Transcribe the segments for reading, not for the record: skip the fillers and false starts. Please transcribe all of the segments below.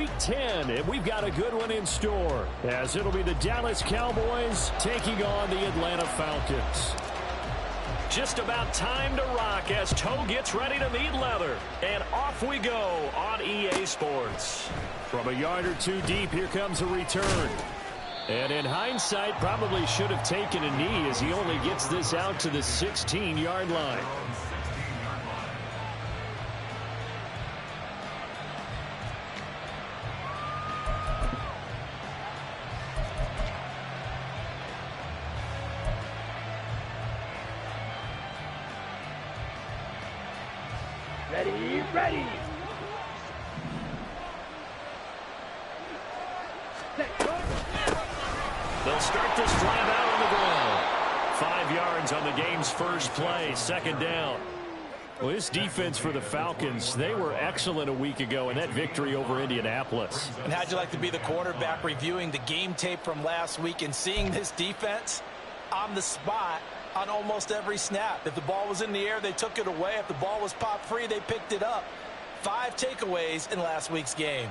Week 10, and we've got a good one in store, as it'll be the Dallas Cowboys taking on the Atlanta Falcons. Just about time to rock as Toe gets ready to meet leather. And off we go on EA Sports. From a yard or two deep, here comes a return. And in hindsight, probably should have taken a knee as he only gets this out to the 16-yard line. Ready. They'll start this drive out on the ground. 5 yards on the game's first play, second down. Well, this defense for the Falcons, they were excellent a week ago in that victory over Indianapolis. And how'd you like to be the quarterback reviewing the game tape from last week and seeing this defense on the spot on almost every snap? If the ball was in the air, they took it away. If the ball was popped free, they picked it up. 5 takeaways in last week's game.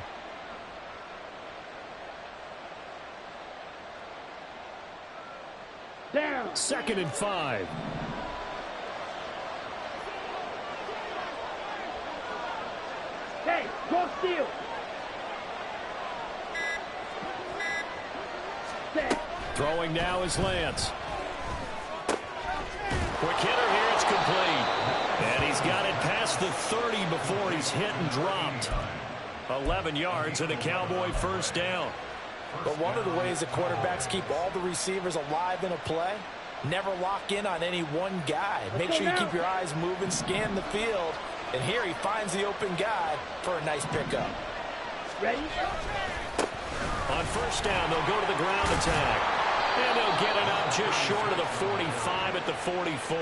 Down. 2nd and 5. Hey, go steal. Set. Throwing now is Lance. Quick hitter here, it's complete. And he's got it past the 30 before he's hit and dropped. 11 yards and a Cowboy first down. But one of the ways that quarterbacks keep all the receivers alive in a play, never lock in on any one guy. Make sure you keep your eyes moving, scan the field. And here he finds the open guy for a nice pickup. Ready? On first down, they'll go to the ground attack. And they'll get it up just short of the 45 at the 44.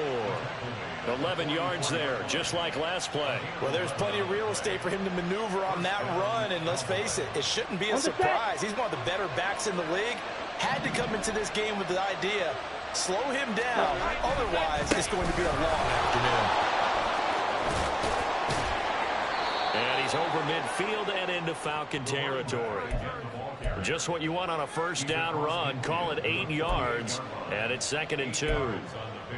11 yards there, just like last play. Well, there's plenty of real estate for him to maneuver on that run. And let's face it, it shouldn't be a surprise. He's one of the better backs in the league. Had to come into this game with the idea, slow him down. Otherwise, it's going to be a long afternoon. And he's over midfield and into Falcon territory. Just what you want on a first down run. Call it 8 yards, and it's 2nd and 2.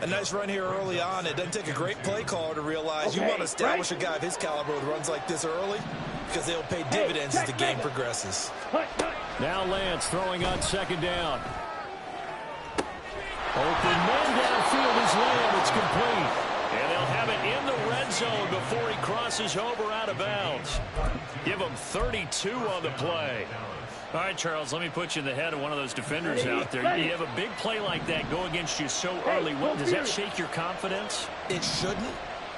A nice run here early on. It doesn't take a great play caller to realize you want to establish a guy of his caliber with runs like this early because they'll pay dividends as the game progresses. Now Lance throwing on 2nd down. Open man downfield is Lamb. It's complete. And they'll have it in the red zone before he crosses over out of bounds. Give him 32 on the play. All right, Charles, let me put you in the head of one of those defenders out there. You have a big play like that go against you so early. Does that shake your confidence? It shouldn't,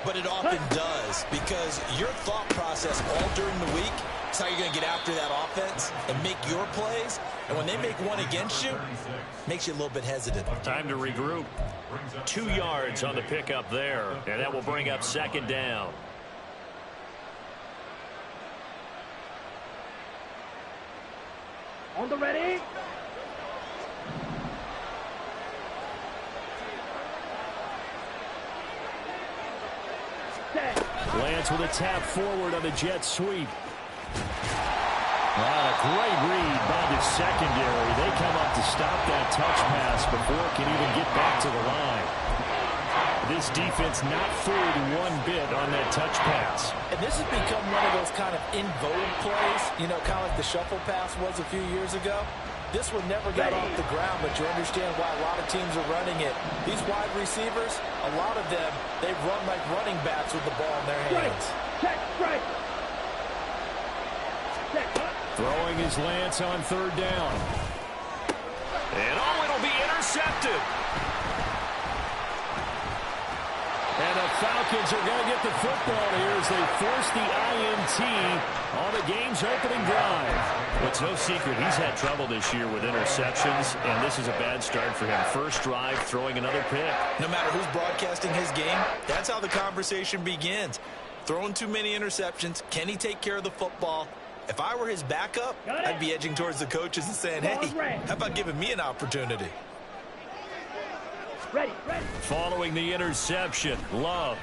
but it often does because your thought process all during the week is how you're going to get after that offense and make your plays. And when they make one against you, it makes you a little bit hesitant. Time to regroup. 2 yards on the pickup there, and that will bring up 2nd down. On the ready. Set. Lance with a tap forward on the jet sweep. A great read by the secondary. They come up to stop that touch pass before it can even get back to the line. This defense not fooled one bit on that touch pass. And this has become one of those kind of in vogue plays, you know, kind of like the shuffle pass was a few years ago. This one never got off the ground, but you understand why a lot of teams are running it. These wide receivers, a lot of them, they run like running backs with the ball in their hands. Check, strike. Throwing is Lance on 3rd down. And it'll be intercepted. And the Falcons are going to get the football here as they force the INT on the game's opening drive. It's no secret he's had trouble this year with interceptions, and this is a bad start for him. First drive, throwing another pick. No matter who's broadcasting his game, that's how the conversation begins. Throwing too many interceptions, can he take care of the football? If I were his backup, I'd be edging towards the coaches and saying, hey, how about giving me an opportunity? Ready. Following the interception, Love.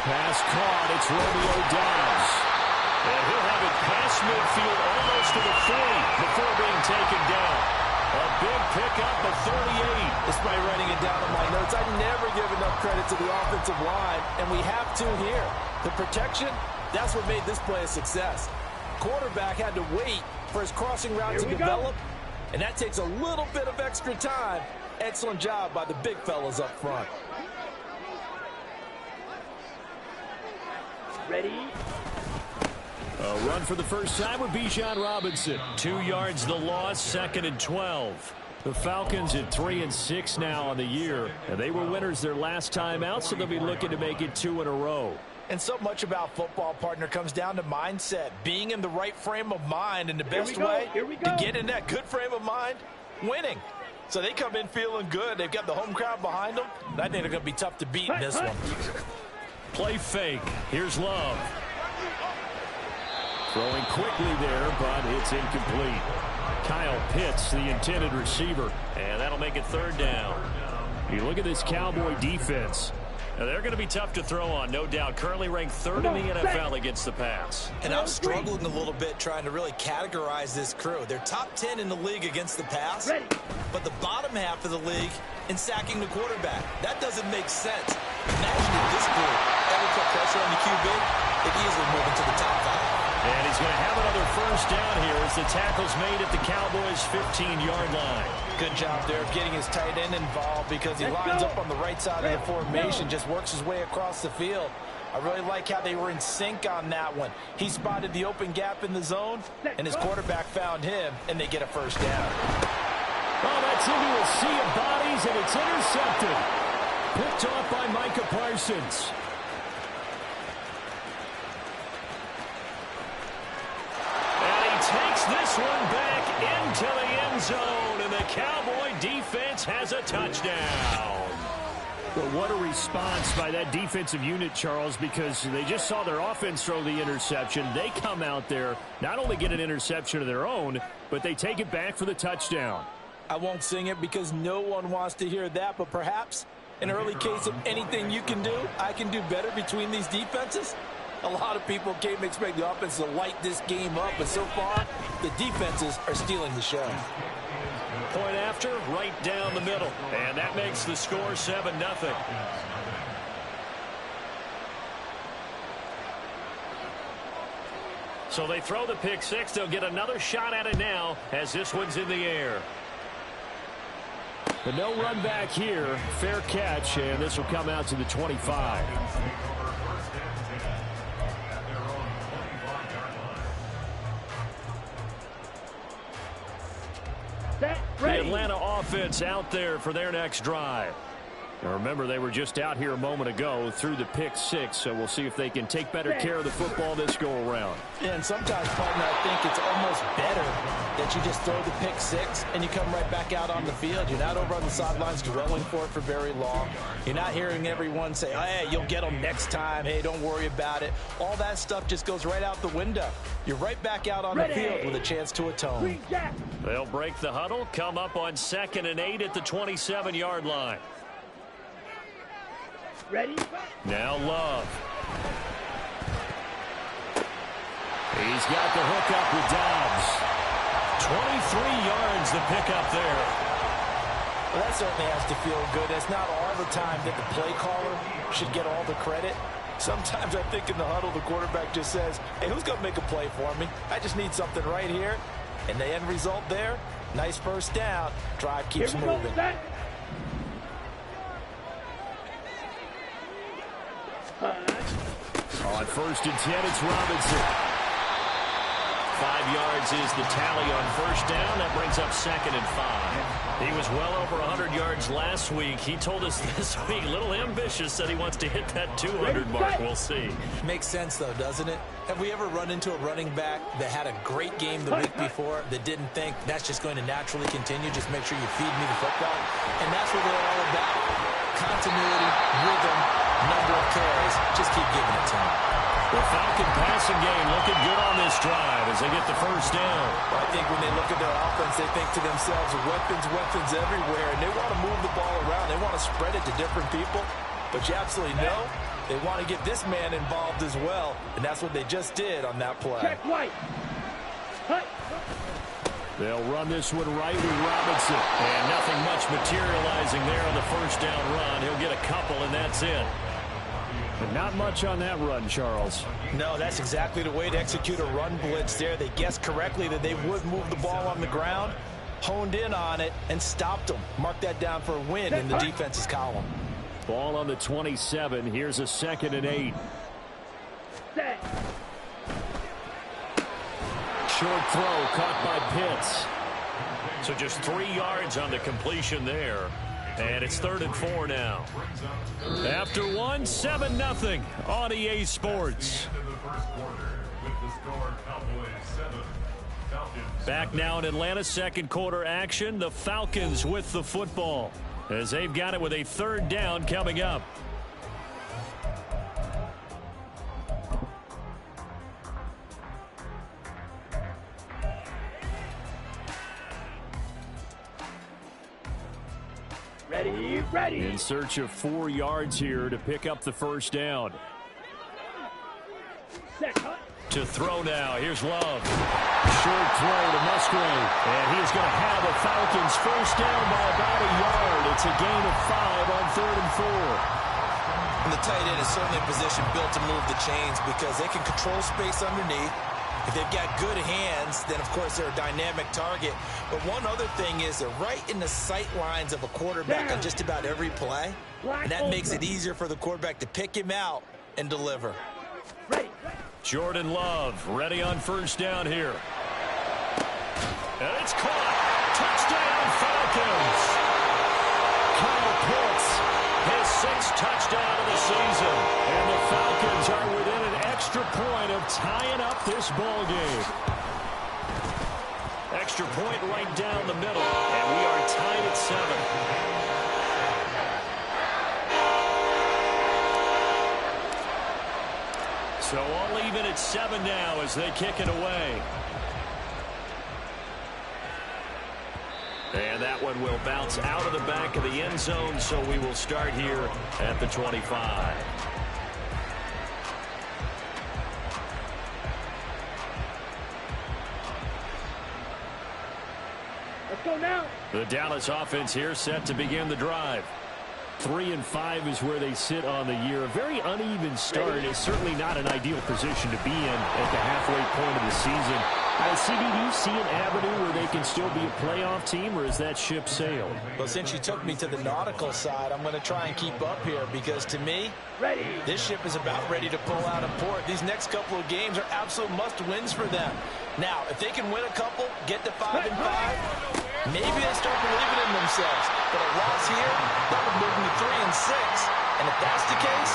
Pass caught. It's Romeo Doubs. midfield almost to the 40 before being taken down. A big pickup of 38. Despite writing it down on my notes, I never give enough credit to the offensive line, and we have to here. The protection, that's what made this play a success. Quarterback had to wait for his crossing route to develop, and that takes a little bit of extra time. Excellent job by the big fellas up front. Ready? A run for the first time with Bijan Robinson. 2 yards the loss, 2nd and 12. The Falcons at 3-6 now on the year. And they were winners their last time out, so they'll be looking to make it 2 in a row. And so much about football, partner, comes down to mindset. Being in the right frame of mind, and the best way to get in that good frame of mind, winning. So they come in feeling good. They've got the home crowd behind them. And I think they're going to be tough to beat in this one. Play fake. Here's Love. Throwing quickly there, but it's incomplete. Kyle Pitts, the intended receiver. And that'll make it 3rd down. You look at this Cowboy defense. Now, they're going to be tough to throw on, no doubt. Currently ranked 3rd in the NFL against the pass. And I'm struggling a little bit trying to really categorize this crew. They're top 10 in the league against the pass, but the bottom half of the league in sacking the quarterback. That doesn't make sense. Imagine if this group ever put pressure on the QB, they'd easily move into the top 5. And he's going to have another first down here as the tackle's made at the Cowboys' 15-yard line. Good job there of getting his tight end involved because he lines up on the right side of the formation, just works his way across the field. I really like how they were in sync on that one. He spotted the open gap in the zone, and his quarterback found him, and they get a first down. Oh, that's into a sea of bodies, and it's intercepted. Picked off by Micah Parsons. Takes this one back into the end zone, and the Cowboy defense has a touchdown. But what a response by that defensive unit, Charles, because they just saw their offense throw the interception. They come out there, not only get an interception of their own, but they take it back for the touchdown. I won't sing it because no one wants to hear that, but perhaps an early case of anything you can do, I can do better between these defenses. A lot of people came expect the offense to light this game up, but so far, the defenses are stealing the show. Point after, right down the middle. And that makes the score 7-0. So they throw the pick six. They'll get another shot at it now as this one's in the air. But no run back here. Fair catch, and this will come out to the 25. The Atlanta offense out there for their next drive. Now remember, they were just out here a moment ago through the pick six, so we'll see if they can take better care of the football this go-around. Yeah, and sometimes, partner, I think it's almost better that you just throw the pick six and you come right back out on the field. You're not over on the sidelines dwelling for it for very long. You're not hearing everyone say, oh, hey, you'll get them next time. Hey, don't worry about it. All that stuff just goes right out the window. You're right back out on the field with a chance to atone. They'll break the huddle, come up on 2nd and 8 at the 27-yard line. Ready? Now Love. He's got the hook up with Dobbs. 23 yards the pickup there. Well, that certainly has to feel good. It's not all the time that the play caller should get all the credit. Sometimes I think in the huddle the quarterback just says, hey, who's going to make a play for me? I just need something right here. And the end result there, nice first down. Drive keeps moving. On 1st and 10, it's Robinson. 5 yards is the tally on first down. That brings up 2nd and 5. He was well over 100 yards last week. He told us this week, a little ambitious, said he wants to hit that 200 mark. We'll see. Makes sense, though, doesn't it? Have we ever run into a running back that had a great game the week before that didn't think that's just going to naturally continue? Just make sure you feed me the football. And that's what they're all about. Continuity, rhythm, number of carries. Just keep giving it to him. The Falcon passing game looking good on this drive as they get the first down. Well, I think when they look at their offense, they think to themselves, weapons, weapons everywhere, and they want to move the ball around. They want to spread it to different people. But you absolutely know they want to get this man involved as well, and that's what they just did on that play. Check right. They'll run this one right with Robinson. And nothing much materializing there on the first down run. He'll get a couple, and that's it. But not much on that run, Charles. No, that's exactly the way to execute a run blitz there. They guessed correctly that they would move the ball on the ground, honed in on it, and stopped them. Mark that down for a win in the defense's column. Ball on the 27. Here's a 2nd and 8. Set. Short throw caught by Pitts. So just 3 yards on the completion there. And it's 3rd and 4 now. After one, 7-0 on EA Sports. Back now in Atlanta, second quarter action. The Falcons with the football as they've got it with a 3rd down coming up. Ready. In search of 4 yards here to pick up the first down. Set. To throw now. Here's Love. Short throw to Musgrave. And he's going to have the Falcons first down by about a yard. It's a gain of 5 on 3rd and 4. And the tight end is certainly a position built to move the chains because they can control space underneath. If they've got good hands, then, of course, they're a dynamic target. But one other thing is they're right in the sight lines of a quarterback on just about every play. And that makes it easier for the quarterback to pick him out and deliver. Jordan Love ready on first down here. And it's caught. Touchdown, Falcons. Kyle Pitts, his 6th touchdown of the season. And the Falcons are within an extra point of tying up this ball game. Extra point right down the middle. And we are tied at 7. So all even at 7 now as they kick it away. And that one will bounce out of the back of the end zone, so we will start here at the 25. Let's go now. The Dallas offense here set to begin the drive. 3 and 5 is where they sit on the year. A very uneven start is certainly not an ideal position to be in at the halfway point of the season. CD, do you see an avenue where they can still be a playoff team, or is that ship sailed? Well, since you took me to the nautical side, I'm going to try and keep up here because, to me, this ship is about ready to pull out of port. These next couple of games are absolute must-wins for them. Now, if they can win a couple, get to 5 and 5, maybe they start believing in themselves. But a loss here, that would move them to 3 and 6. And if that's the case,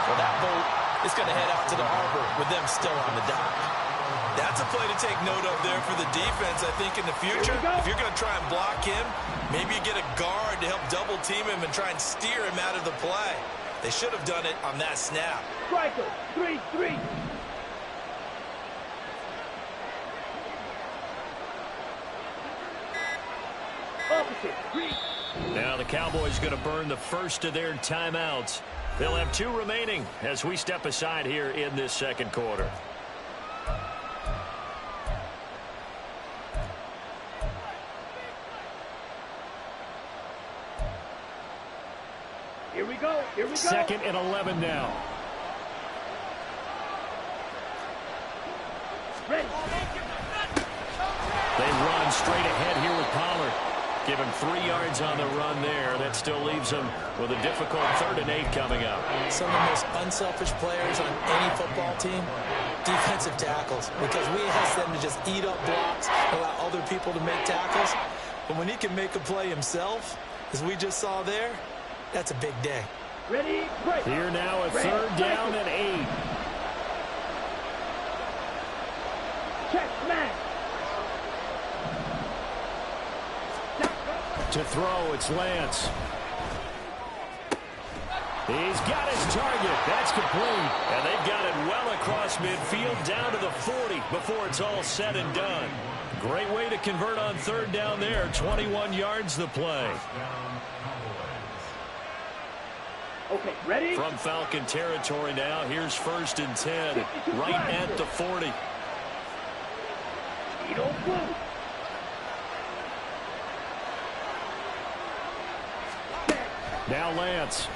well, that boat is going to head out to the harbor with them still on the dock. That's a play to take note of there for the defense, I think, in the future. If you're going to try and block him, maybe you get a guard to help double-team him and try and steer him out of the play. They should have done it on that snap. Striker, 3-3. Opposite, 3. Now the Cowboys going to burn the first of their timeouts. They'll have 2 remaining as we step aside here in this second quarter. Here we go. 2nd and 11 now. Ready. They run straight ahead here with Pollard. Give him 3 yards on the run there. That still leaves him with a difficult 3rd and 8 coming up. Some of the most unselfish players on any football team, defensive tackles, because we ask them to just eat up blocks, allow other people to make tackles. But when he can make a play himself, as we just saw there, that's a big day. Ready, break. Here now a 3rd down and 8. Check, smash. To throw, it's Lance. He's got his target. That's complete. And they've got it well across midfield down to the 40 before it's all said and done. Great way to convert on 3rd down there. 21 yards the play. Okay, ready? From Falcon territory now. Here's 1st and 10. Right at the 40. Blue. Now Lance.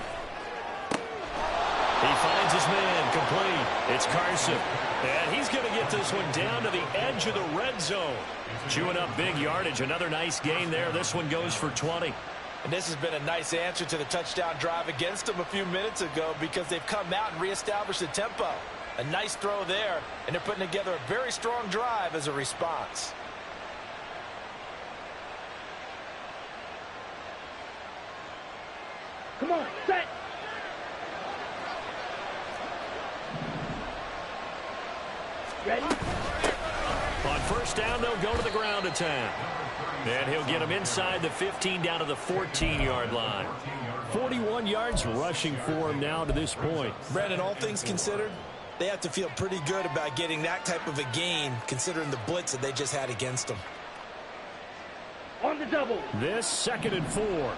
He finds his man, complete. It's Carson. And he's going to get this one down to the edge of the red zone. Chewing up big yardage. Another nice gain there. This one goes for 20. And this has been a nice answer to the touchdown drive against them a few minutes ago because they've come out and reestablished the tempo. A nice throw there, and they're putting together a very strong drive as a response. Come on, set. Ready? On first down, they'll go to the ground attack. And he'll get him inside the 15 down to the 14-yard line. 41 yards rushing for him now to this point. Brandon, all things considered, they have to feel pretty good about getting that type of a gain considering the blitz that they just had against them. On the double. This 2nd and 4.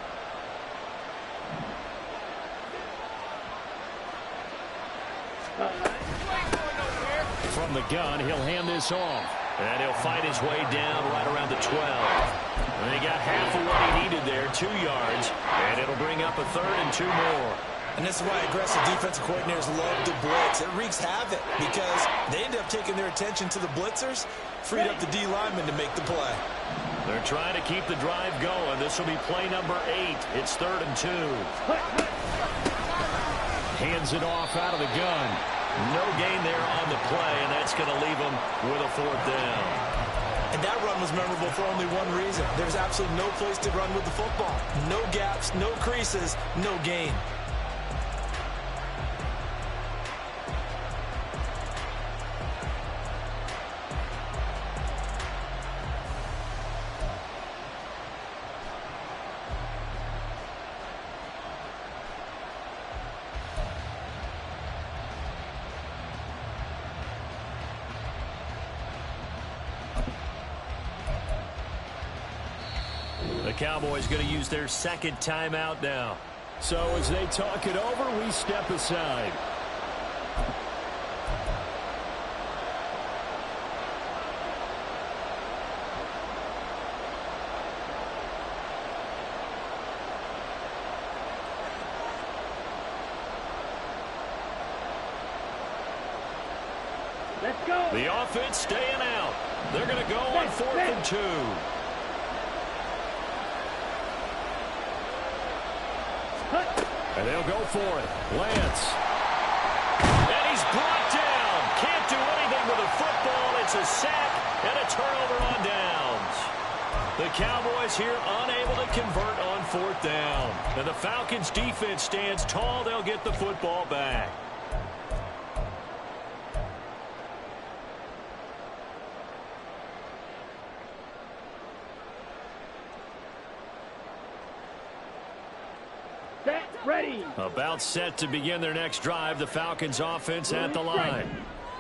From the gun, he'll hand this off. And he'll fight his way down right around the 12. And they got half of what he needed there, 2 yards. And it'll bring up a 3rd and 2 more. And this is why aggressive defensive coordinators love to blitz. It wreaks havoc because they end up taking their attention to the blitzers, freed up the D lineman to make the play. They're trying to keep the drive going. This will be play number 8. It's 3rd and 2. Hands it off out of the gun. No gain there on the play, and that's going to leave him with a 4th down. And that run was memorable for only one reason. There's absolutely no place to run with the football. No gaps, no creases, no gain. The Cowboys going to use their 2nd timeout now. So as they talk it over, we step aside. Let's go. The offense staying out. They're going to go on 4th and 2. And they'll go for it. Lance. And he's brought down. Can't do anything with a football. It's a sack and a turnover on downs. The Cowboys here unable to convert on 4th down. And the Falcons defense stands tall. They'll get the football back. Set. Ready. About set to begin their next drive. The Falcons offense at the line.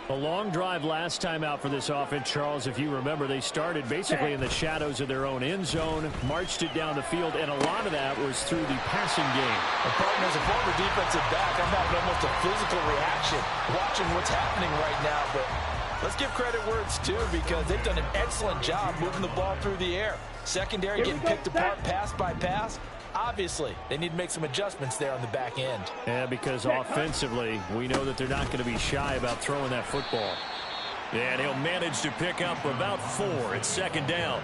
A long drive last time out for this offense, Charles. If you remember, they started basically in the shadows of their own end zone, marched it down the field, and a lot of that was through the passing game. Partner, as a former defensive back, I'm having almost a physical reaction watching what's happening right now. But let's give credit where it's due because they've done an excellent job moving the ball through the air. Secondary getting picked apart pass by pass. Obviously, they need to make some adjustments there on the back end. Yeah, because offensively, we know that they're not going to be shy about throwing that football. And he'll manage to pick up about 4. It's 2nd down.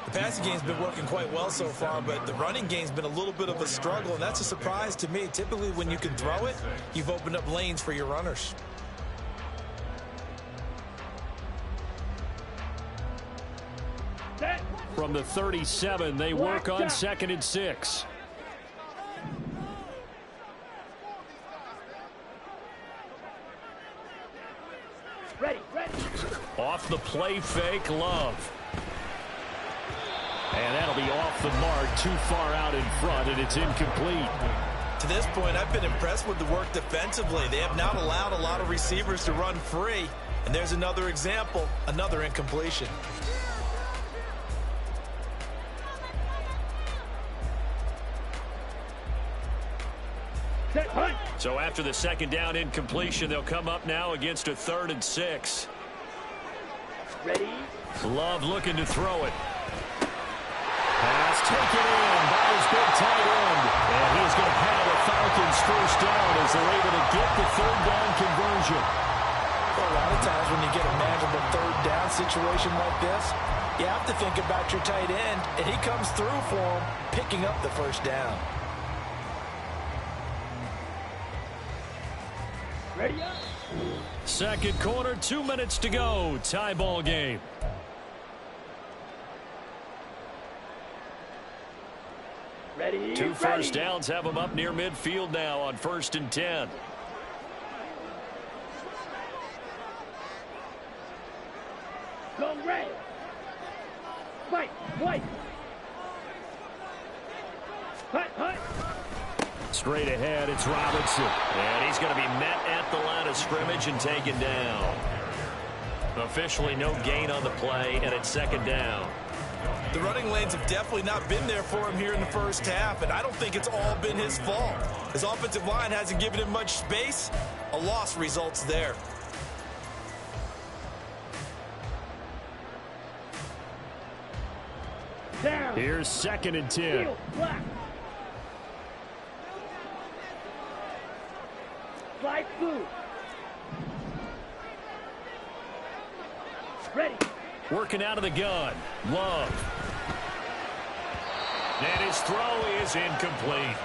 The passing game's been working quite well so far, but the running game's been a little bit of a struggle, and that's a surprise to me. Typically, when you can throw it, you've opened up lanes for your runners. Set. From the 37, they work on 2nd and 6. Ready. Ready. Off the play fake, Love. And that'll be off the mark, too far out in front, and it's incomplete. To this point, I've been impressed with the work defensively. They have not allowed a lot of receivers to run free. And there's another example, another incompletion. Set. Hunt. So after the 2nd down incompletion, they'll come up now against a 3rd and 6. Ready. Love looking to throw it. Pass taken in by his big tight end. And he's going to have a Falcons first down as they're able to get the third down conversion. Well, a lot of times when you get a manageable third down situation like this, you have to think about your tight end, and he comes through for him, picking up the first down. Ready up. Second quarter, 2 minutes to go. Tie ball game. Ready. Two first downs have them up near midfield now on 1st and 10. Go red. Fight. White. Hut. Straight ahead, it's Robinson. And he's going to be met at the line of scrimmage and taken down. Officially no gain on the play, and it's second down. The running lanes have definitely not been there for him here in the first half, and I don't think it's all been his fault. His offensive line hasn't given him much space. A loss results there. Down. Here's 2nd and 10. Field. Black. Slide blue. Ready. Working out of the gun. Love. And his throw is incomplete.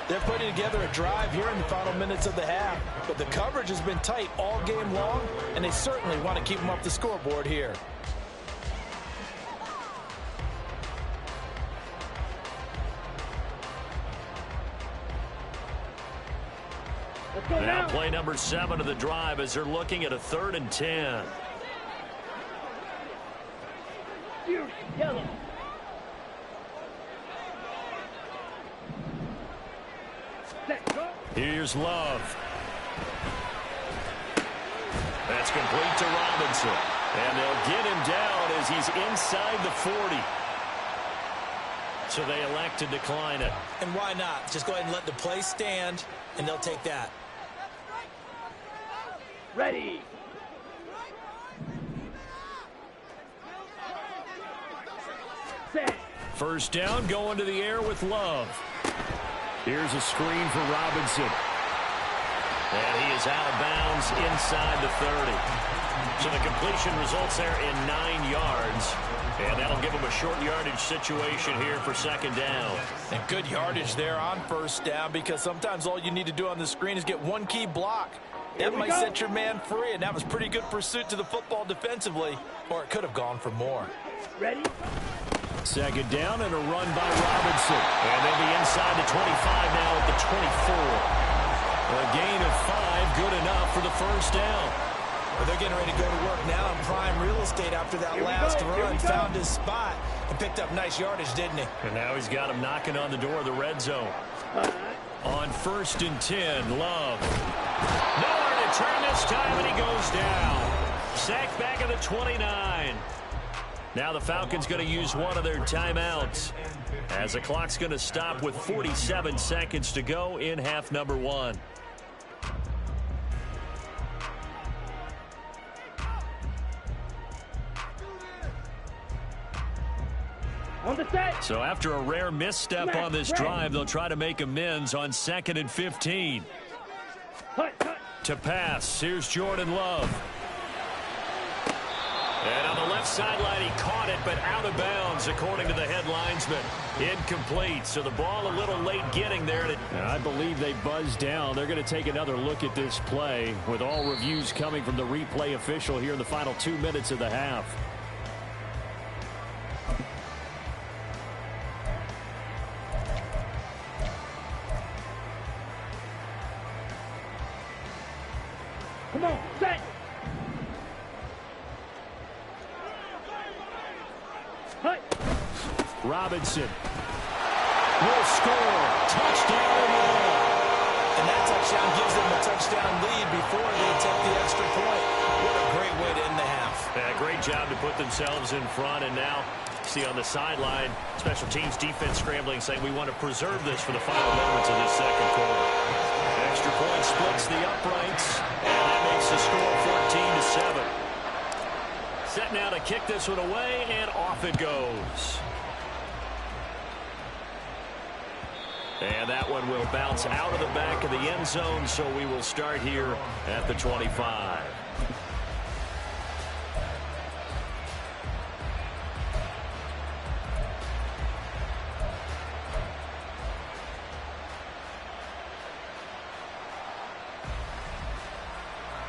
They're putting together a drive here in the final minutes of the half, but the coverage has been tight all game long, and they certainly want to keep them off the scoreboard here. Let's go Now down. play number 7 of the drive as they're looking at a 3rd and 10. Fierce yellow. Set. Go. Here's Love. That's complete to Robinson. And they'll get him down as he's inside the 40. So they elect to decline it. And why not? Just go ahead and let the play stand, and they'll take that. Ready. Set. First down, going to the air with Love. Here's a screen for Robinson. And he is out of bounds inside the 30. So the completion results there in 9 yards. And that'll give him a short yardage situation here for second down. And good yardage there on first down, because sometimes all you need to do on the screen is get one key block. That might set your man free, and that was pretty good pursuit to the football defensively, or it could have gone for more. Ready. Second down and a run by Robinson. And they'll be inside the 25 now at the 24. A gain of 5, good enough for the first down. Well, they're getting ready to go to work now in prime real estate after that last run. Found his spot and picked up nice yardage, didn't he? And now he's got him knocking on the door of the red zone. On 1st and 10, Love. Nowhere to turn this time, and he goes down. Sacked back at the 29. Now the Falcons going to use one of their timeouts, as the clock's going to stop with 47 seconds to go in half number 1. On the set. So after a rare misstep on this drive, they'll try to make amends on 2nd and 15. Hut. To pass, here's Jordan Love. And on the left sideline, he caught it, but out of bounds, according to the head linesman. Incomplete, so the ball a little late getting there. And I believe they buzzed down. They're going to take another look at this play, with all reviews coming from the replay official here in the final 2 minutes of the half. Come on. Set. Hut. Robinson will score. Touchdown. And that touchdown gives them a touchdown lead before they take the extra point. What a great way to end the half. Yeah, great job to put themselves in front, and now see on the sideline, special teams defense scrambling, saying we want to preserve this for the final moments of this second quarter. Extra point splits the uprights, and that makes the score 14-7. set now to kick this one away, and off it goes. And that one will bounce out of the back of the end zone, so we will start here at the 25.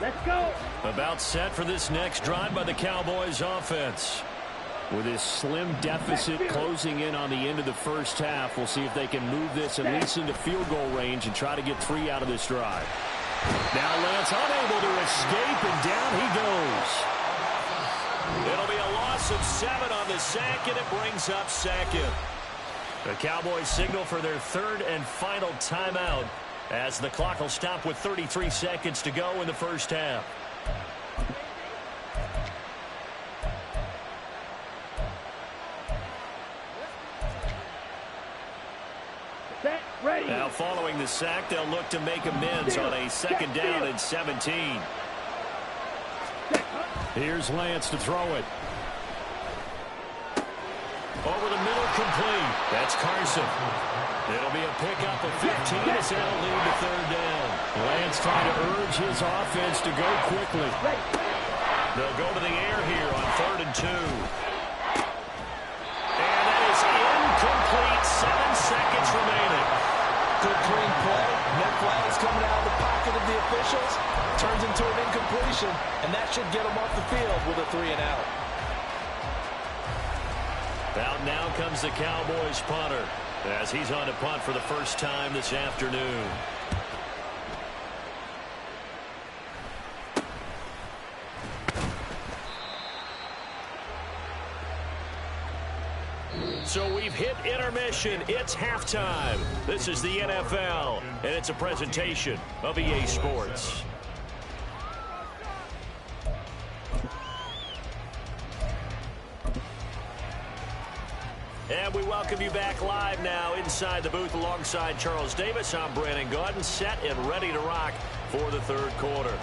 Let's go. About set for this next drive by the Cowboys offense. With this slim deficit closing in on the end of the first half, we'll see if they can move this at least into field goal range and try to get 3 out of this drive. Now Lance unable to escape, and down he goes. It'll be a loss of 7 on the sack, and it brings up second. The Cowboys signal for their 3rd and final timeout as the clock will stop with 33 seconds to go in the first half. Set, ready. Now following the sack, they'll look to make amends on a 2nd down and 17. Here's Lance to throw it. Over the middle, complete. That's Carson. It'll be a pickup of 15 as they'll lead to 3rd down. Lance trying to urge his offense to go quickly. They'll go to the air here on 3rd and 2. And that is incomplete. 7 seconds remaining. Good clean play. No flag is coming out of the pocket of the officials. Turns into an incompletion, and that should get them off the field with a 3 and out. Out now comes the Cowboys punter as he's on to punt for the first time this afternoon. So we've hit intermission. It's halftime. This is the NFL, and it's a presentation of EA Sports. And we welcome you back live now inside the booth alongside Charles Davis. I'm Brandon Gaudin, set and ready to rock for the 3rd quarter.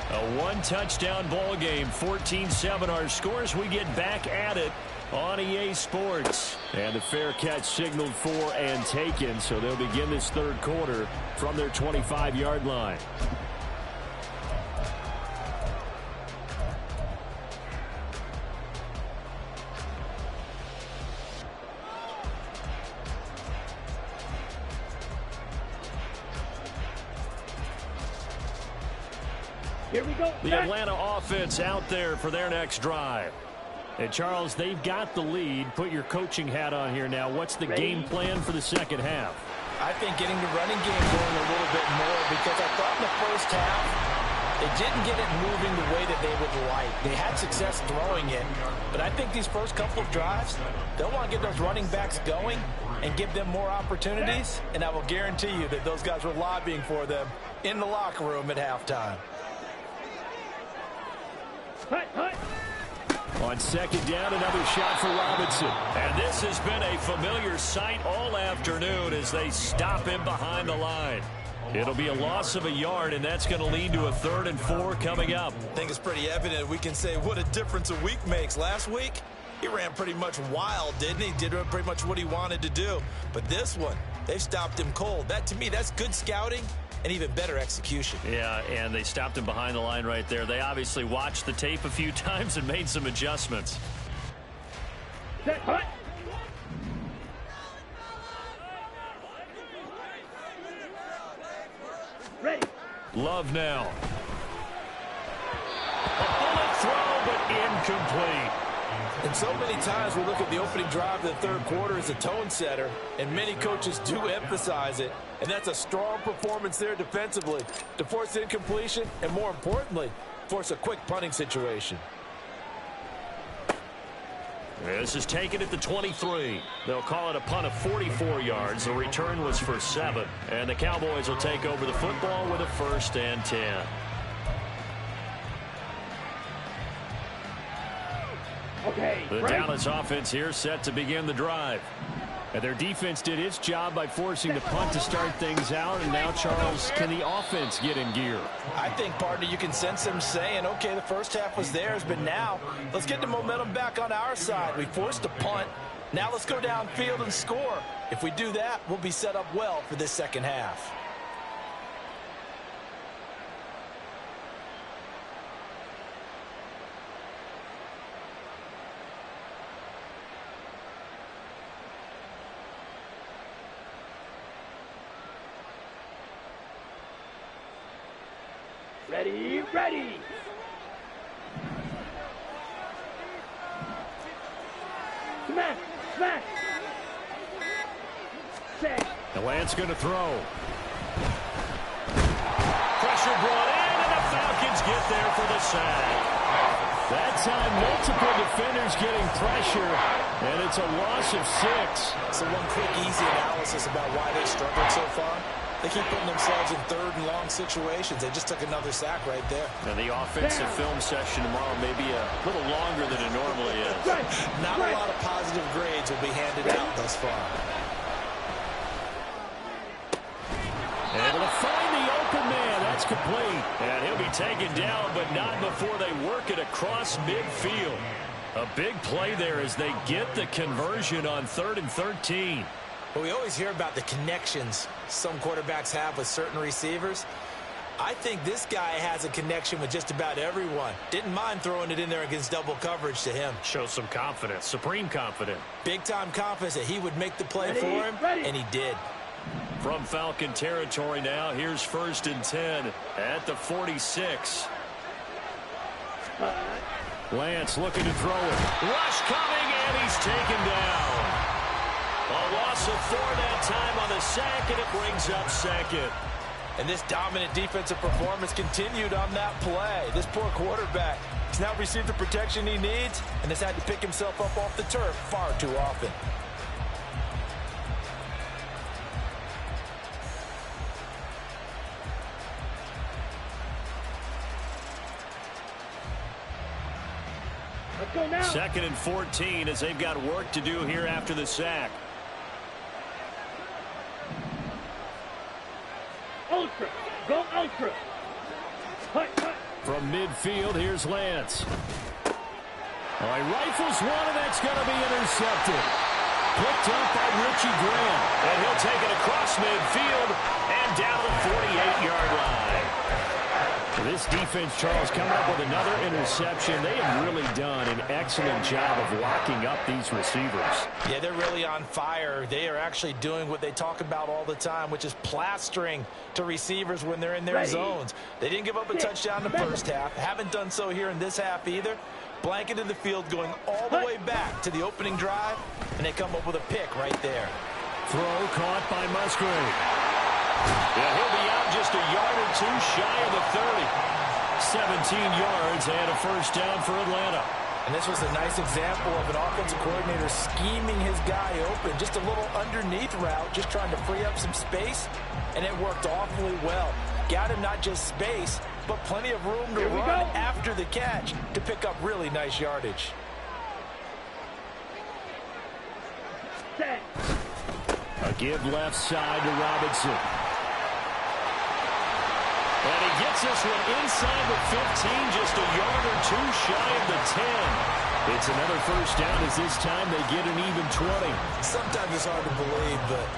A 1-touchdown ball game, 14-7 our scores. We get back at it on EA Sports. And the fair catch signaled for and taken, so they'll begin this 3rd quarter from their 25-yard line. Here we go. The Atlanta offense out there for their next drive. And, Charles, they've got the lead. Put your coaching hat on here now. What's the game plan for the 2nd half? I think getting the running game going a little bit more, because I thought in the first half they didn't get it moving the way that they would like. They had success throwing it, but I think these first couple of drives, they'll want to get those running backs going and give them more opportunities, and I will guarantee you that those guys were lobbying for them in the locker room at halftime. On 2nd down, another shot for Robinson. And this has been a familiar sight all afternoon as they stop him behind the line. It'll be a loss of a yard, and that's going to lead to a 3rd and 4 coming up. I think it's pretty evident. We can say what a difference a week makes. Last week, he ran pretty much wild, didn't he? Did pretty much what he wanted to do. But this one, they've stopped him cold. That, to me, that's good scouting and even better execution. Yeah, and they stopped him behind the line right there. They obviously watched the tape a few times and made some adjustments. Set, hut. Ready. Love now. A bullet throw, but incomplete. And so many times we look at the opening drive of the 3rd quarter as a tone setter, and many coaches do emphasize it. And that's a strong performance there defensively to force incompletion and, more importantly, force a quick punting situation. This is taken at the 23. They'll call it a punt of 44 yards. The return was for 7. And the Cowboys will take over the football with a 1st and 10. Okay. The Dallas offense here set to begin the drive. And their defense did its job by forcing the punt to start things out. And now, Charles, can the offense get in gear? I think, partner, you can sense them saying, okay, the first half was theirs, but now let's get the momentum back on our side. We forced a punt. Now let's go downfield and score. If we do that, we'll be set up well for this second half. Ready, ready. Smash, smash. Set. The Lance going to throw. Pressure brought in, and the Falcons get there for the sack. That time, multiple defenders getting pressure, and it's a loss of 6. So one quick, easy analysis about why they struggled so far. They keep putting themselves in third and long situations. They just took another sack right there. Now the offensive film session tomorrow may be a little longer than it normally is. Not a lot of positive grades will be handed out thus far. Able to find the open man. That's complete. And he'll be taken down, but not before they work it across midfield. A big play there as they get the conversion on 3rd and 13. Well, we always hear about the connections some quarterbacks have with certain receivers. I think this guy has a connection with just about everyone. Didn't mind throwing it in there against double coverage to him. Shows some confidence, supreme confidence. Big-time confidence that he would make the play for him, and he did. From Falcon territory now, here's 1st and 10 at the 46. Lance looking to throw it. Rush coming, and he's taken down. A loss of 4 that time on the sack, and it brings up 2nd. And this dominant defensive performance continued on that play. This poor quarterback has now received the protection he needs and has had to pick himself up off the turf far too often. Let's go now. 2nd and 14 as they've got work to do here after the sack. Ultra. Go ultra. Hut, hut. From midfield, here's Lance. Oh, he rifles one, and that's going to be intercepted. Picked up by Richie Graham. And he'll take it across midfield and down the 48-yard line. This defense, Charles, coming up with another interception. They have really done an excellent job of locking up these receivers. Yeah, they're really on fire. They are actually doing what they talk about all the time, which is plastering to receivers when they're in their zones. They didn't give up a touchdown in the first half. Haven't done so here in this half either. Blanketed the field going all the way back to the opening drive, and they come up with a pick right there. Throw caught by Musgrave. Yeah, he'll be out just a yard or two shy of the 30. 17 yards and a first down for Atlanta. And this was a nice example of an offensive coordinator scheming his guy open. Just a little underneath route, just trying to free up some space, and it worked awfully well. Got him not just space, but plenty of room to run after the catch to pick up really nice yardage. Set. A give left side to Robinson. And he gets this one inside the 15, just a yard or two shy of the 10. It's another first down as this time they get an even 20. Sometimes it's hard to believe, but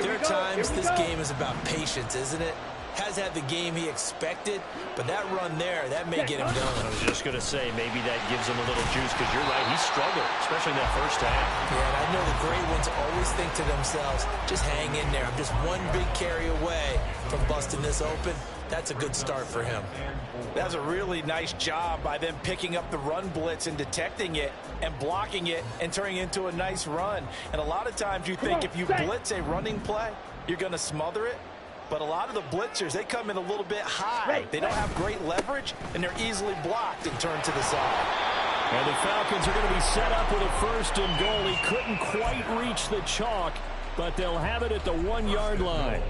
there are times this game is about patience, isn't it? Has had the game he expected, but that run there, that may get him done. I was just going to say, maybe that gives him a little juice, because you're right, he struggled, especially in that first half. Yeah, and I know the great ones always think to themselves, just hang in there. I'm just one big carry away from busting this open. That's a good start for him. That's a really nice job by them picking up the run blitz and detecting it and blocking it and turning it into a nice run. And a lot of times you think if you blitz a running play, you're going to smother it. But a lot of the blitzers, they come in a little bit high. They don't have great leverage, and they're easily blocked and turned to the side. And the Falcons are going to be set up with a 1st and goal. He couldn't quite reach the chalk. but they'll have it at the 1-yard line.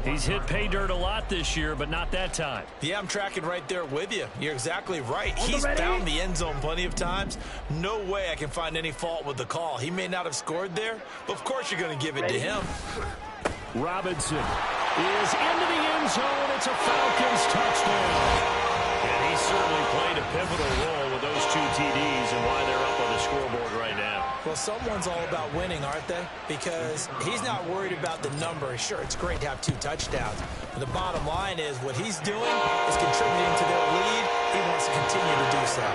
He's hit pay dirt a lot this year, but not that time. Yeah, I'm tracking right there with you. You're exactly right. He's found the end zone plenty of times. No way I can find any fault with the call. He may not have scored there, but of course you're going to give it to him. Robinson is into the end zone. It's a Falcons touchdown. And he certainly played a pivotal role with those 2 TDs and why they're up on the scoreboard right now. Well, someone's all about winning, aren't they? Because he's not worried about the number. Sure, it's great to have 2 touchdowns. But the bottom line is what he's doing is contributing to their lead. He wants to continue to do so.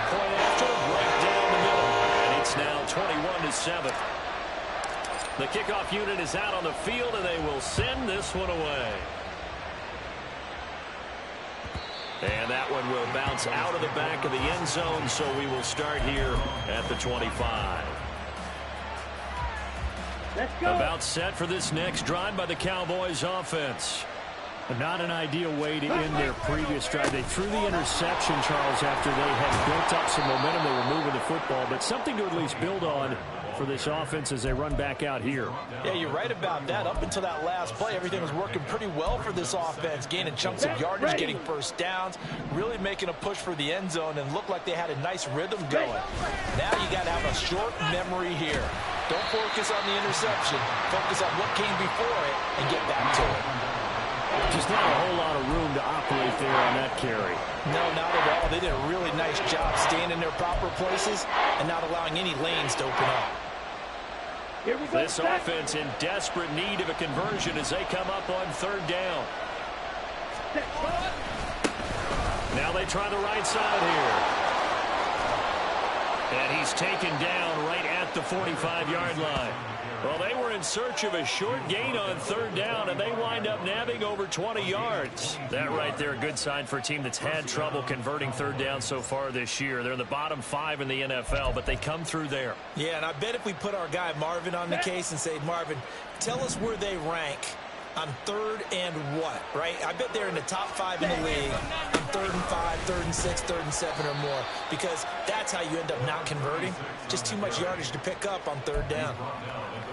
Point after, right down the middle. And it's now 21-7. The kickoff unit is out on the field, and they will send this one away. And that one will bounce out of the back of the end zone, so we will start here at the 25. Let's go. About set for this next drive by the Cowboys offense. Not an ideal way to end their previous drive. They threw the interception, Charles, after they had built up some momentum. They were moving the football, but something to at least build on for this offense as they run back out here. Yeah, you're right about that. Up until that last play, everything was working pretty well for this offense, gaining chunks of yardage, getting first downs, really making a push for the end zone, and looked like they had a nice rhythm going. Now you got to have a short memory here. Don't focus on the interception. Focus on what came before it and get back to it. Just not a whole lot of room to operate there on that carry. No, not at all. They did a really nice job staying in their proper places and not allowing any lanes to open up. Here we go. This offense in desperate need of a conversion as they come up on 3rd down. Now they try the right side here. And he's taken down right at the 45-yard line. Well, they were in search of a short gain on 3rd down, and they wind up nabbing over 20 yards. That right there, a good sign for a team that's had trouble converting 3rd down so far this year. They're in the bottom 5 in the NFL, but they come through there. Yeah, and I bet if we put our guy Marvin on the case and say, Marvin, tell us where they rank on 3rd and what, right? I bet they're in the top 5 in the league on 3rd and 5, 3rd and 6, 3rd and 7 or more, because that's how you end up not converting. Just too much yardage to pick up on 3rd down.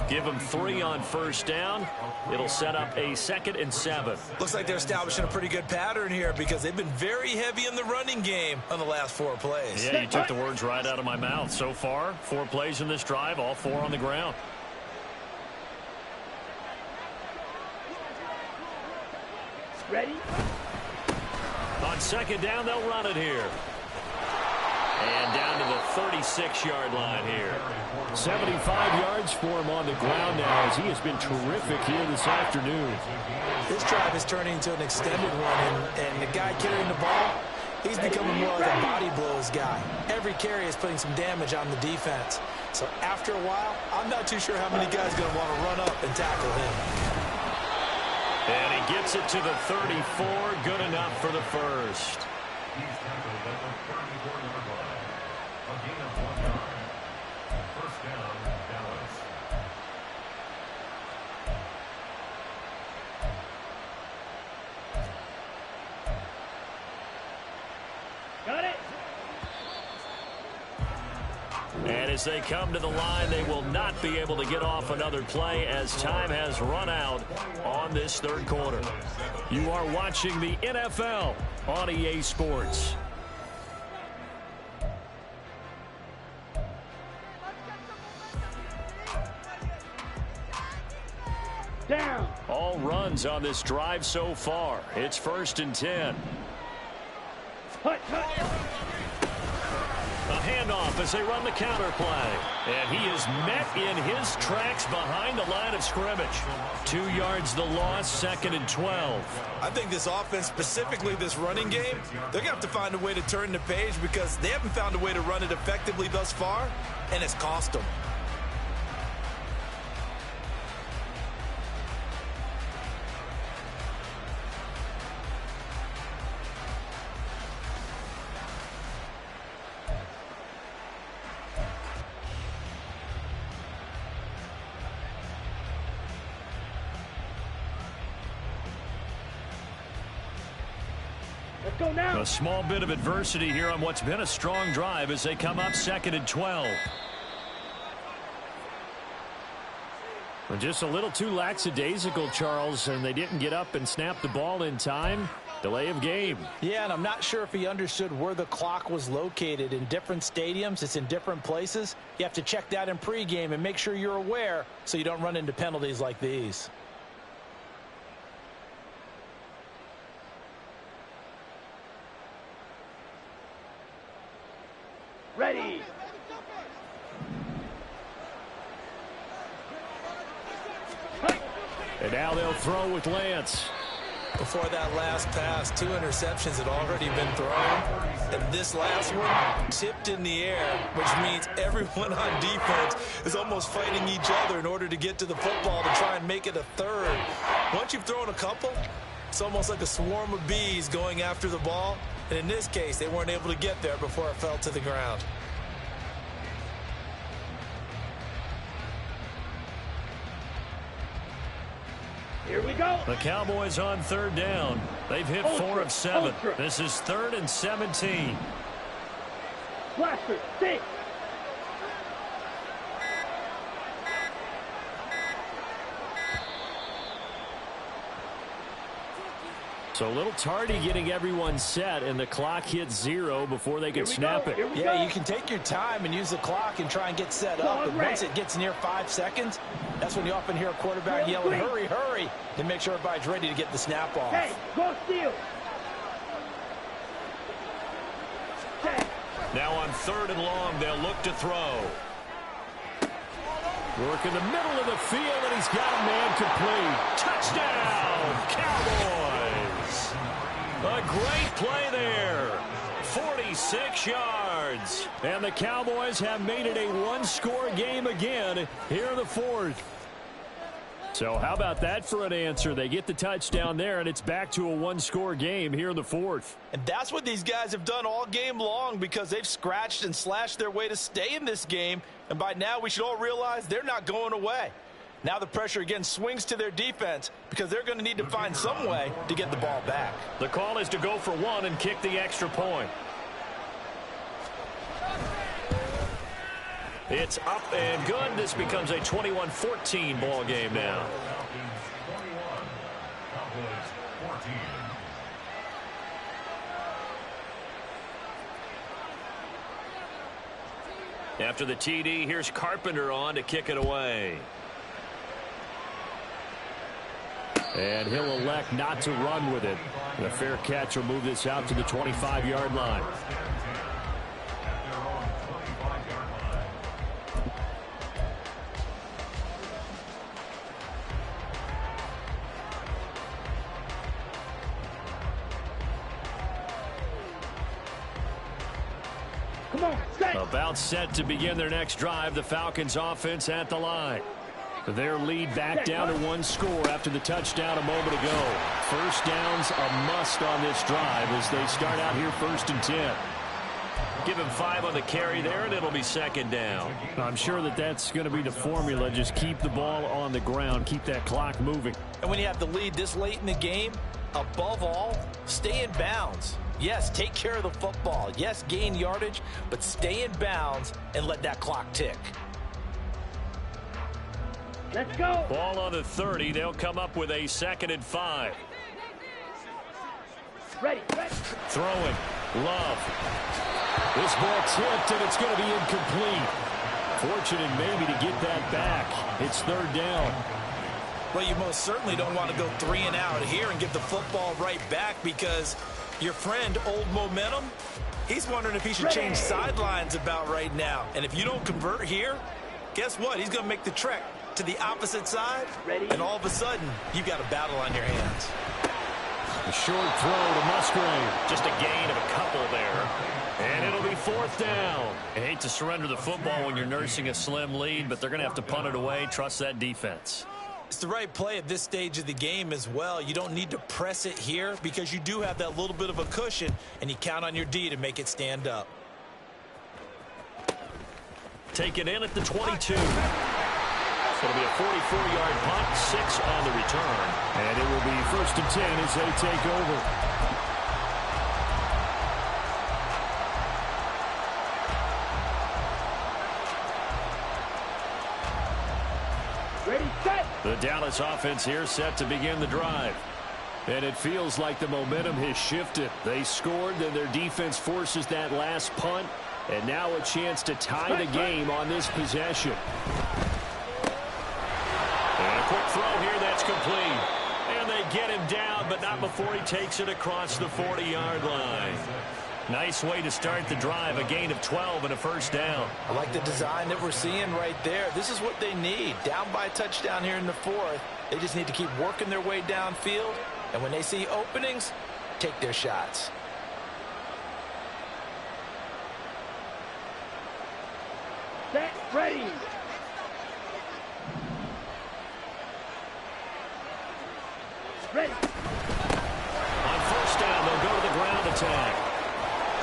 Give them 3 on 1st down. It'll set up a 2nd and 7. Looks like they're establishing a pretty good pattern here because they've been very heavy in the running game on the last 4 plays. Yeah, you took the words right out of my mouth. So far, 4 plays in this drive, all 4 on the ground. Ready? On 2nd down, they'll run it here. And down to the 36-yard line here. 75 yards for him on the ground now as he has been terrific here this afternoon. This drive is turning into an extended one, and the guy carrying the ball, he's becoming more of a body blows guy. Every carry is putting some damage on the defense. So after a while, I'm not too sure how many guys are going to want to run up and tackle him. And he gets it to the 34. Good enough for the first. Got it. And as they come to the line, they will not be able to get off another play as time has run out on this 3rd quarter. You are watching the NFL on EA Sports. Down. All runs on this drive so far. It's 1st and 10. Hut, hut. A handoff as they run the counter play. And he is met in his tracks behind the line of scrimmage. 2 yards the loss, 2nd and 12. I think this offense, specifically this running game, they're going to have to find a way to turn the page because they haven't found a way to run it effectively thus far, and it's cost them. Let's go now. A small bit of adversity here on what's been a strong drive as they come up 2nd and 12. Well, just a little too lackadaisical, Charles, and they didn't get up and snap the ball in time. Delay of game. Yeah, and I'm not sure if he understood where the clock was located. In different stadiums, it's in different places. You have to check that in pregame and make sure you're aware so you don't run into penalties like these. Ready. And now they'll throw with Lance. Before that last pass, 2 interceptions had already been thrown. And this last one tipped in the air, which means everyone on defense is almost fighting each other in order to get to the football to try and make it a third. Once you've thrown a couple, it's almost like a swarm of bees going after the ball. And in this case, they weren't able to get there before it fell to the ground. Here we go. The Cowboys on third down. They've hit 4 of 7. This is 3rd and 17. Blaster, 6. So a little tardy getting everyone set, and the clock hits 0 before they can snap it. Yeah, you can take your time and use the clock and try and get set up. But once it gets near 5 seconds, that's when you often hear a quarterback yelling, hurry, hurry, to make sure everybody's ready to get the snap off. Hey, go steal. Now on 3rd and long, they'll look to throw. Work in the middle of the field, and he's got a man complete. Touchdown, Cowboys! A great play there. 46 yards. And the Cowboys have made it a one-score game again here in the 4th. So how about that for an answer? They get the touchdown there, and it's back to a one-score game here in the 4th. And that's what these guys have done all game long because they've scratched and slashed their way to stay in this game. And by now, we should all realize they're not going away. Now the pressure again swings to their defense because they're going to need to find some way to get the ball back. The call is to go for 1 and kick the extra point. It's up and good. This becomes a 21-14 ball game now. After the TD, here's Carpenter on to kick it away. And he'll elect not to run with it. The fair catch will move this out to the 25-yard line. Come on, set. About set to begin their next drive. The Falcons offense at the line. Their lead back down to 1 score after the touchdown a moment ago. First down's a must on this drive as they start out here 1st and 10. Give him 5 on the carry there, and it'll be 2nd down. I'm sure that that's going to be the formula. Just keep the ball on the ground. Keep that clock moving. And when you have the lead this late in the game, above all, stay in bounds. Yes, take care of the football. Yes, gain yardage, but stay in bounds and let that clock tick. Let's go. Ball on the 30. They'll come up with a 2nd and 5. Ready. Throwing. Love. This ball tipped, and it's going to be incomplete. Fortunate maybe to get that back. It's 3rd down. Well, you most certainly don't want to go 3 and out here and give the football right back because your friend, Old Momentum, he's wondering if he should change sidelines about right now. And if you don't convert here, guess what? He's going to make the trek to the opposite side, and all of a sudden, you've got a battle on your hands. A short throw to Musgrave. Just a gain of a couple there. And it'll be 4th down. I hate to surrender the football when you're nursing a slim lead, but they're going to have to punt it away. Trust that defense. It's the right play at this stage of the game as well. You don't need to press it here because you do have that little bit of a cushion, and you count on your D to make it stand up. Take it in at the 22. It'll be a 44-yard punt, 6 on the return. And it will be 1st and 10 as they take over. Ready, set. The Dallas offense here set to begin the drive. And it feels like the momentum has shifted. They scored, then their defense forces that last punt. And now a chance to tie the game on this possession. And a quick throw here that's complete. And they get him down, but not before he takes it across the 40-yard line. Nice way to start the drive, a gain of 12 and a first down. I like the design that we're seeing right there. This is what they need. Down by a touchdown here in the fourth. They just need to keep working their way downfield. And when they see openings, take their shots. Set, ready. Ready. On first down, they'll go to the ground attack.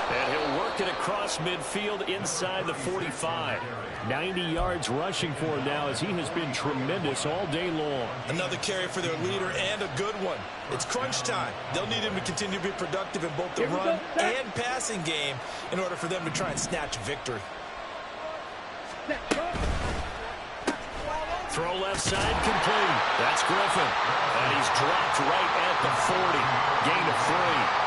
And he'll work it across midfield inside the 45. 90 yards rushing for him now as he has been tremendous all day long. Another carry for their leader and a good one. It's crunch time. They'll need him to continue to be productive in both the run and passing game in order for them to try and snatch victory. Throw left side complete. That's Griffin. And he's dropped right at the 40. Gain of 3.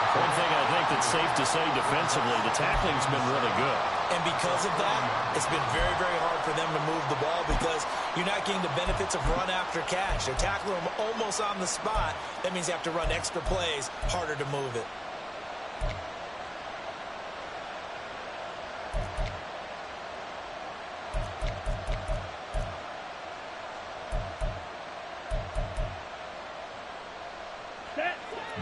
One thing I think that's safe to say defensively, the tackling's been really good. And because of that, it's been very, very hard for them to move the ball because you're not getting the benefits of run after catch. They're tackling them almost on the spot. That means you have to run extra plays, harder to move it.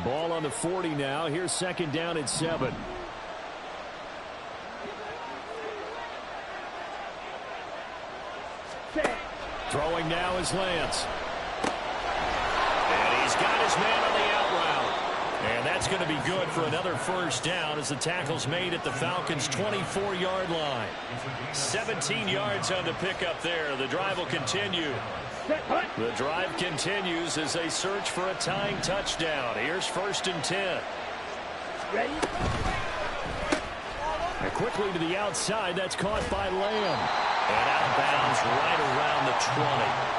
Ball on the 40 now. Here's second down and 7. Throwing now is Lance. And he's got his man on the out route. And that's going to be good for another first down as the tackle's made at the Falcons' 24-yard line. 17 yards on the pickup there. The drive will continue. The drive continues as they search for a tying touchdown. Here's first and 10. Ready? And quickly to the outside. That's caught by Lamb. And out of bounds right around the 20.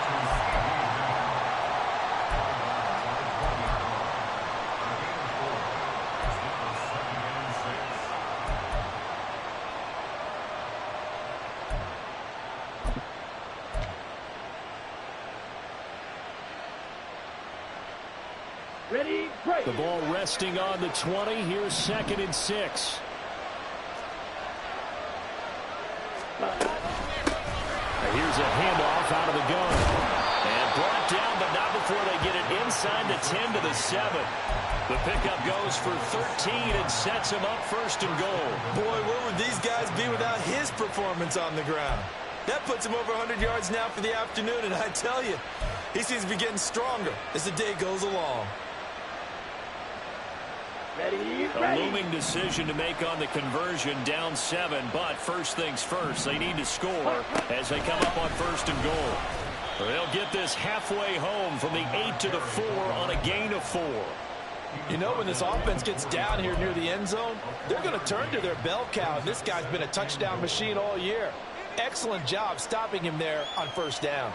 Ready, break. The ball resting on the 20. Here's second and 6. Here's a handoff out of the gun. And brought down, but not before they get it inside the 10 to the 7. The pickup goes for 13 and sets him up first and goal. Boy, where would these guys be without his performance on the ground? That puts him over 100 yards now for the afternoon, and I tell you, he seems to be getting stronger as the day goes along. Ready, A looming decision to make on the conversion, down 7, but first things first, they need to score as they come up on first and goal. They'll get this halfway home from the 8 to the 4 on a gain of 4. You know, when this offense gets down here near the end zone, they're going to turn to their bell cow. This guy's been a touchdown machine all year. Excellent job stopping him there on first down.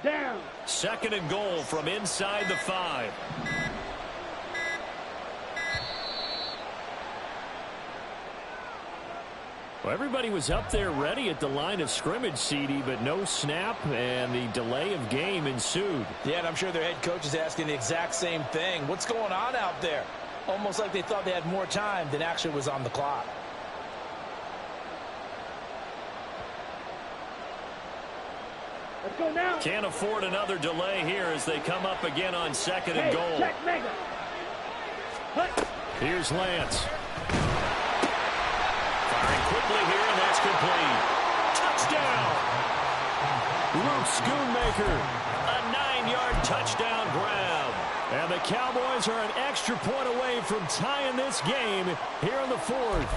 Down. Second and goal from inside the 5. Well, everybody was up there ready at the line of scrimmage, CD, but no snap, and the delay of game ensued. Yeah, and I'm sure their head coach is asking the exact same thing. What's going on out there? Almost like they thought they had more time than actually was on the clock. Let's go now. Can't afford another delay here as they come up again on second and goal. Check mega. Here's Lance. Firing quickly here, and that's complete. Touchdown! Luke Schoonmaker, a 9-yard touchdown grab. And the Cowboys are an extra point away from tying this game here in the 4th.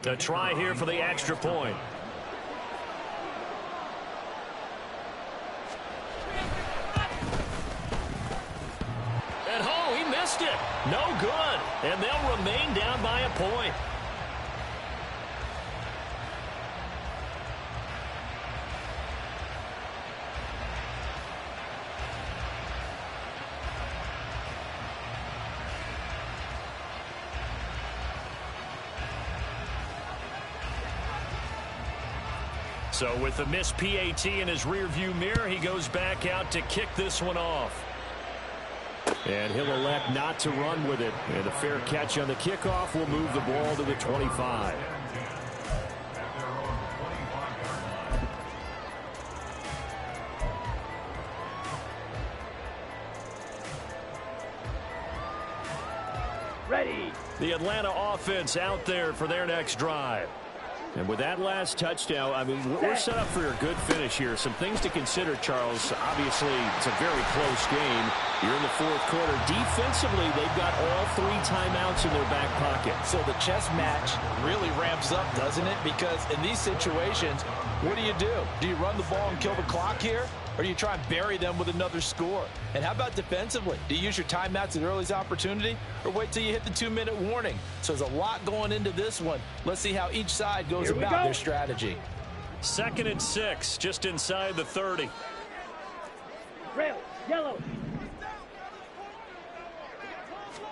A try here for the extra point. And oh, he missed it. No good. And they'll remain down by a point. So with the missed PAT in his rearview mirror, he goes back out to kick this one off. And he'll elect not to run with it. And a fair catch on the kickoff will move the ball to the 25. Ready. The Atlanta offense out there for their next drive. And with that last touchdown, I mean, we're set up for a good finish here. Some things to consider, Charles. Obviously, it's a very close game. You're in the fourth quarter. Defensively, they've got all 3 timeouts in their back pocket. So the chess match really ramps up, doesn't it? Because in these situations, what do? Do you run the ball and kill the clock here? Or do you try and bury them with another score? And how about defensively? Do you use your timeouts at earliest opportunity? Or wait till you hit the 2-minute warning? So there's a lot going into this one. Let's see how each side goes about their strategy. 2nd and 6, just inside the 30. Rail. Yellow.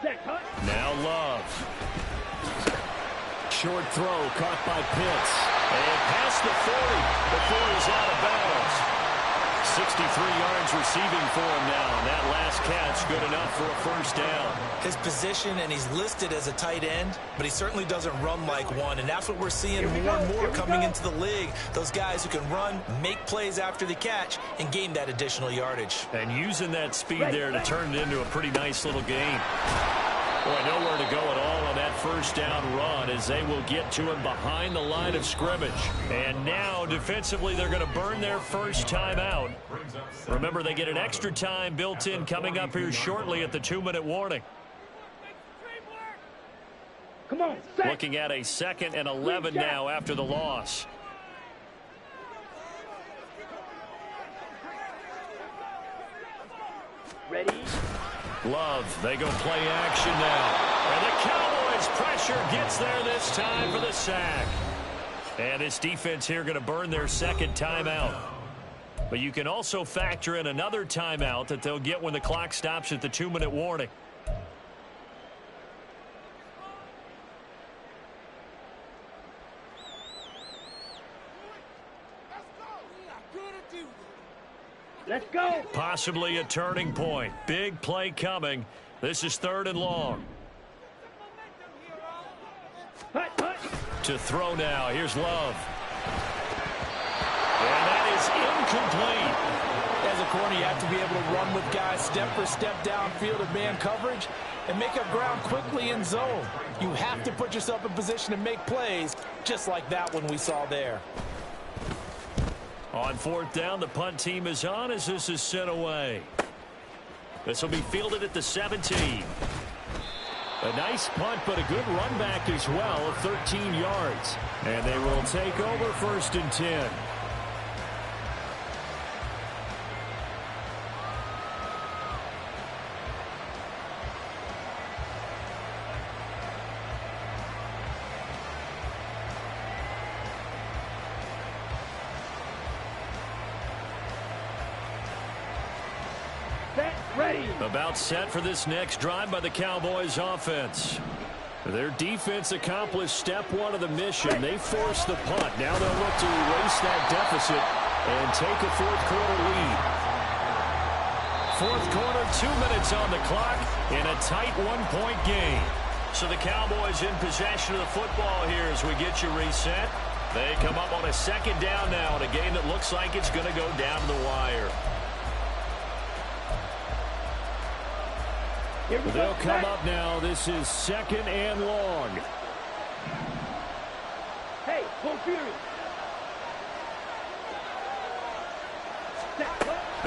Set. Cut. Now Love. Short throw caught by Pitts. And past the 40 before he's out of bounds. 63 yards receiving for him now. And that last catch good enough for a first down. His position, and he's listed as a tight end, but he certainly doesn't run like one. And that's what we're seeing more and more coming into the league. Those guys who can run, make plays after the catch, and gain that additional yardage. And using that speed there to turn it into a pretty nice little game. Boy, nowhere to go at all on that first down run as they will get to him behind the line of scrimmage. And now, defensively, they're going to burn their first time out. Remember, they get an extra time built in coming up here shortly at the 2-minute warning. Come on. Looking at a 2nd and 11 now after the loss. Ready. Love, they go play action now. And the Cowboys pressure gets there this time for the sack. And this defense here going to burn their 2nd timeout. But you can also factor in another timeout that they'll get when the clock stops at the 2-minute warning. Let's go. Possibly a turning point. Big play coming. This is 3rd and long. Hut, hut. To throw now. Here's Love. And that is incomplete. As a corner, you have to be able to run with guys step for step downfield in man coverage and make up ground quickly in zone. You have to put yourself in position to make plays, just like that one we saw there. On 4th down, the punt team is on as this is sent away. This will be fielded at the 17. A nice punt, but a good run back as well of 13 yards. And they will take over 1st and 10. Ready. About set for this next drive by the Cowboys offense. Their defense accomplished step 1 of the mission. They forced the punt. Now they'll look to erase that deficit and take a 4th quarter lead. 4th quarter, 2 minutes on the clock in a tight 1-point game. So the Cowboys in possession of the football here as we get you reset. They come up on a 2nd down now in a game that looks like it's going to go down to the wire. They'll come up now. This is 2nd and long. Hey, go Fury.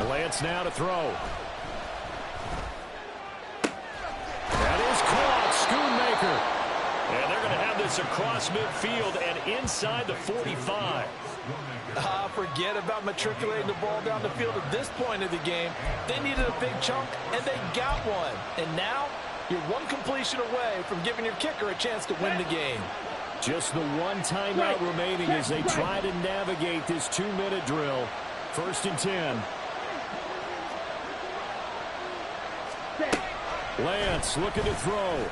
Lance now to throw. That is caught. Schoonmaker. And they're going to have this across midfield and inside the 45. Forget about matriculating the ball down the field at this point of the game. They needed a big chunk, and they got one. And now you're one completion away from giving your kicker a chance to win the game. Just the one timeout remaining as they try to navigate this 2-minute drill. 1st and 10. Lance looking to throw.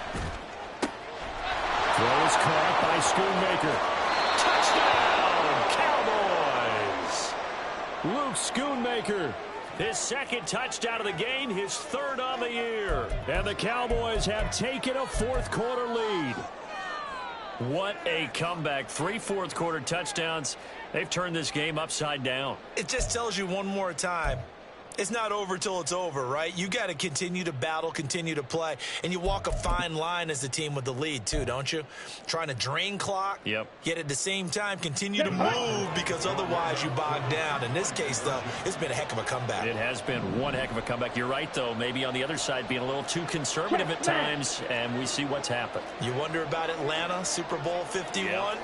Throw is caught by Schoonmaker. Touchdown, Cowboys! Luke Schoonmaker, his 2nd touchdown of the game, his 3rd on the year. And the Cowboys have taken a 4th-quarter lead. What a comeback. 3 fourth-quarter touchdowns. They've turned this game upside down. It just tells you one more time, it's not over till it's over, right? You got to continue to battle, continue to play, and you walk a fine line as the team with the lead too, don't you? Trying to drain clock, yep. Yet at the same time continue to move because otherwise you bog down. In this case, though, it's been a heck of a comeback. It has been one heck of a comeback. You're right, though. Maybe on the other side being a little too conservative at times, and we see what's happened. You wonder about Atlanta, Super Bowl 51? Yep.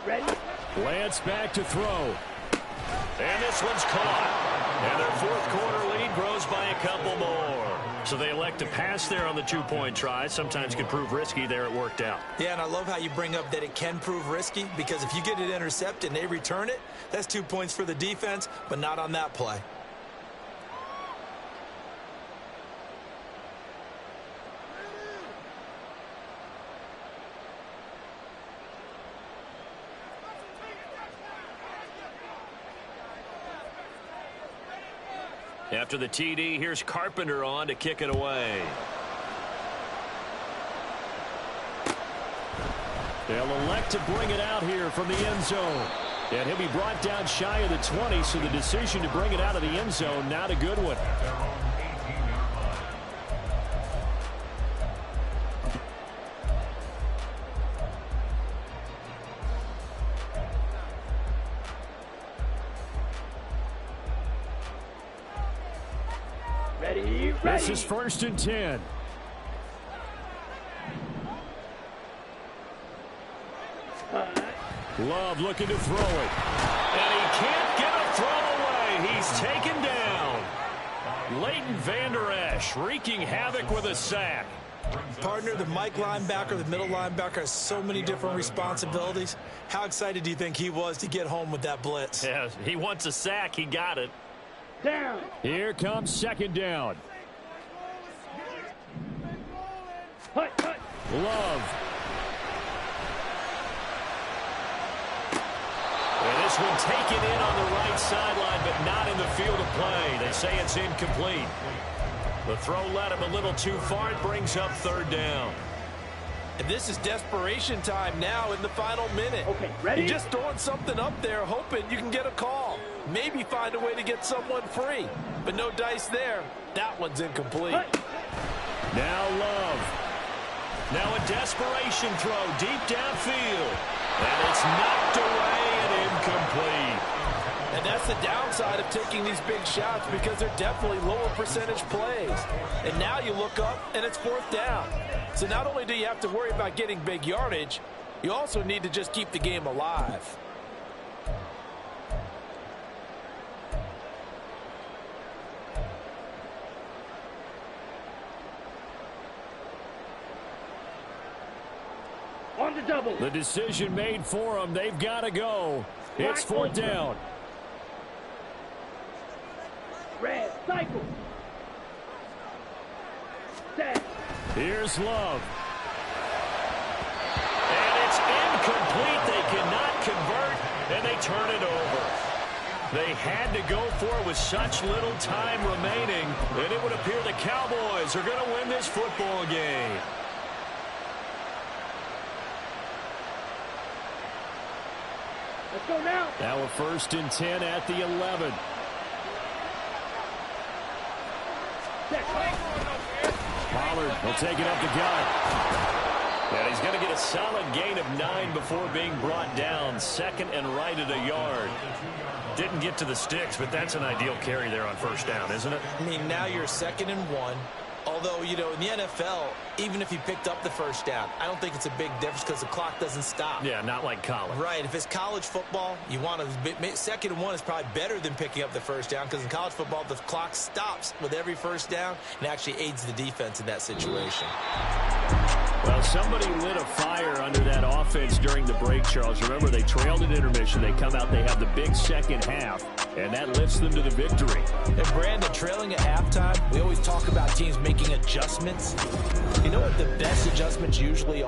Ready? Lance back to throw. And this one's caught. And their 4th-quarter lead grows by a couple more. So they elect to pass there on the 2-point try. Sometimes could prove risky. There it worked out. Yeah, and I love how you bring up that it can prove risky, because if you get it intercepted and they return it, that's 2 points for the defense, but not on that play. After the TD, here's Carpenter on to kick it away. They'll elect to bring it out here from the end zone. And he'll be brought down shy of the 20, so the decision to bring it out of the end zone, not a good one. Ready? This is 1st and 10. Love looking to throw it. And he can't get a throw away. He's taken down. Leighton Vander Esch wreaking havoc with a sack. Partner, the Mike linebacker, the middle linebacker, has so many different responsibilities. How excited do you think he was to get home with that blitz? Yeah, he wants a sack. He got it. Down. Here comes 2nd down. Hut, hut. Love. And this one taken in on the right sideline, but not in the field of play. They say it's incomplete. The throw led him a little too far. It brings up 3rd down. And this is desperation time now in the final minute. Okay, ready? You're just throwing something up there, hoping you can get a call. Maybe find a way to get someone free. But no dice there. That one's incomplete. Now Love. Now a desperation throw deep downfield. And it's knocked away and incomplete. And that's the downside of taking these big shots, because they're definitely lower percentage plays. And now you look up and it's 4th down. So not only do you have to worry about getting big yardage, you also need to just keep the game alive. On the double. The decision made for them. They've got to go. It's 4th down. Red, cycle. Set. Here's Love. And it's incomplete. They cannot convert, and they turn it over. They had to go for it with such little time remaining, and it would appear the Cowboys are going to win this football game. Let's go now. Now a 1st and 10 at the 11. Pollard will take it up the gut. And he's going to get a solid gain of 9 before being brought down. 2nd and right at a yard. Didn't get to the sticks, but that's an ideal carry there on 1st down, isn't it? I mean, now you're 2nd and 1. Although, you know, in the NFL, even if he picked up the first down, I don't think it's a big difference because the clock doesn't stop. Yeah, not like college. Right. If it's college football, you want to, second and one is probably better than picking up the first down because in college football, the clock stops with every first down and actually aids the defense in that situation. Well, somebody lit a fire under that offense during the break, Charles. Remember, they trailed at intermission. They come out, they have the big second half, and that lifts them to the victory. And Brandon, trailing at halftime, we always talk about teams making adjustments. You know what the best adjustments usually are?